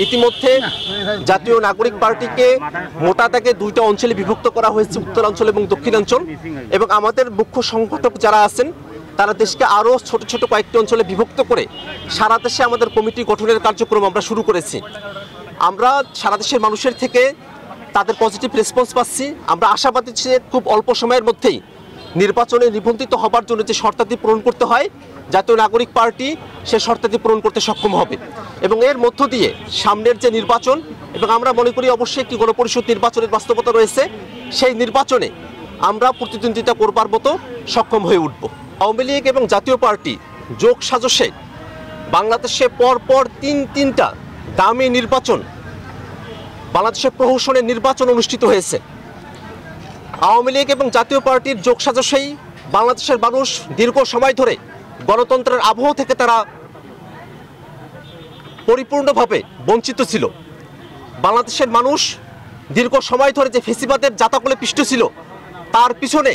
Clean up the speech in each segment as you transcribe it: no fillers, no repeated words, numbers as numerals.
ইতিমধ্যে জাতীয় নাগরিক পার্টিকে মোটা দাগে দুইটা অঞ্চলে বিভক্ত করা হয়েছে, উত্তরাঞ্চল এবং দক্ষিণাঞ্চল। এবং আমাদের মুখ্য সংগঠক যারা আছেন তারা দেশকে আরও ছোট ছোট কয়েকটি অঞ্চলে বিভক্ত করে সারা দেশে আমাদের কমিটি গঠনের কার্যক্রম আমরা শুরু করেছি। আমরা সারা দেশের মানুষের থেকে তাদের পজিটিভ রেসপন্স পাচ্ছি। আমরা আশাবাদী যে খুব অল্প সময়ের মধ্যেই নির্বাচনে নিবন্ধিত হবার জন্য যে শর্তাদি পূরণ করতে হয়, জাতীয় নাগরিক পার্টি সে শর্তাদি পূরণ করতে সক্ষম হবে। এবং এর মধ্য দিয়ে সামনের যে নির্বাচন, এবং আমরা মনে করি অবশ্যই একটি গণপরিষদ নির্বাচনের বাস্তবতা রয়েছে, সেই নির্বাচনে আমরা প্রতিদ্বন্দ্বিতা করবার মতো সক্ষম হয়ে উঠব। আওয়ামী লীগ এবং জাতীয় পার্টি যোগ সাজসে বাংলাদেশে পরপর তিনটা দামি নির্বাচন, বাংলাদেশের প্রহসনের নির্বাচন অনুষ্ঠিত হয়েছে। আওয়ামী লীগ এবং জাতীয় পার্টির যোগ সাজসেই বাংলাদেশের মানুষ দীর্ঘ সময় ধরে গণতন্ত্রের আবহ থেকে তারা পরিপূর্ণভাবে বঞ্চিত ছিল। বাংলাদেশের মানুষ দীর্ঘ সময় ধরে যে ফেসিবাদের জাতাকলে পিষ্ট ছিল, তার পিছনে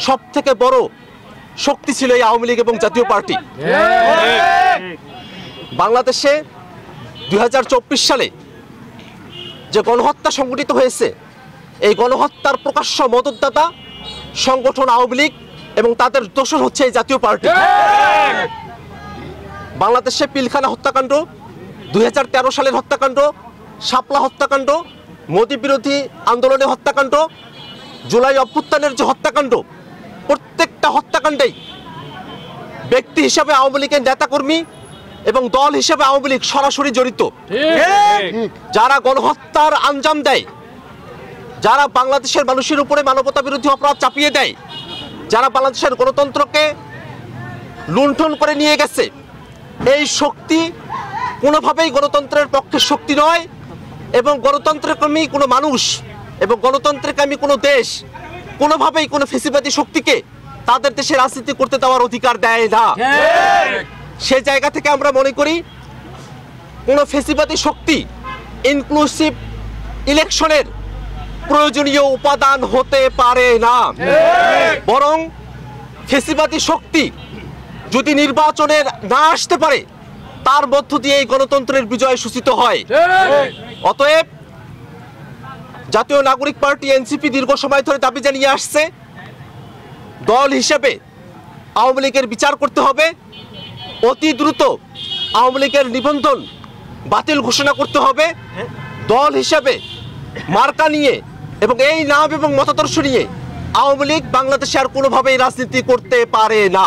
সব থেকে বড় শক্তি ছিল এই আওয়ামী লীগ এবং জাতীয় পার্টি। বাংলাদেশে 2024 সালে যে গণহত্যা সংঘটিত হয়েছে, এই গণহত্যার প্রকাশ্য মদতদাতা সংগঠন আওয়ামী লীগ এবং তাদের দোসর হচ্ছে এই জাতীয় পার্টি। বাংলাদেশে পিলখানা হত্যাকাণ্ড, 2013 সালের হত্যাকাণ্ড, শাপলা হত্যাকাণ্ড, মোদী বিরোধী আন্দোলনের হত্যাকাণ্ড, জুলাই অভ্যুত্থানের যে হত্যাকাণ্ড, প্রত্যেকটা হত্যাকাণ্ডেই ব্যক্তি হিসাবে আওয়ামী লীগের নেতাকর্মী এবং দল হিসেবে আওয়ামী লীগ সরাসরি জড়িত। যারা গণহত্যার আঞ্জাম দেয়, যারা বাংলাদেশের মানুষের উপরে মানবতা বিরোধী অপরাধ চাপিয়ে দেয়, যারা বাংলাদেশের গণতন্ত্রকে লুণ্ঠন করে নিয়ে গেছে, এই শক্তি কোনোভাবেই গণতন্ত্রের পক্ষে শক্তি নয়। এবং গণতন্ত্রকামী কোনো মানুষ এবং গণতন্ত্রকামী কোনো দেশ কোনোভাবেই কোনো ফেসিবাদী শক্তিকে তাদের দেশে রাজনীতি করতে দেওয়ার অধিকার দেয় না। সে জায়গা থেকে আমরা মনে করি কোনো ফেসিবাদী শক্তি ইনক্লুসিভ ইলেকশনের প্রয়োজনীয় উপাদান হতে পারে না। বরং ফেসিবাদী শক্তি যদি নির্বাচনের না আসতে পারে, তার মধ্য দিয়ে এই গণতন্ত্রের বিজয় সূচিত হয়। অতএব জাতীয় নাগরিক পার্টি এনসিপি দীর্ঘ সময় ধরে দাবি জানিয়ে আসছে, দল হিসেবে আওয়ামী লীগের বিচার করতে হবে, অতি দ্রুত আওয়ামী লীগের নিবন্ধন বাতিল ঘোষণা করতে হবে। দল হিসেবে মার্কা নিয়ে এবং এই নাম এবং মতাদর্শ নিয়ে আওয়ামী লীগ বাংলাদেশে আর কোনোভাবেই রাজনীতি করতে পারে না।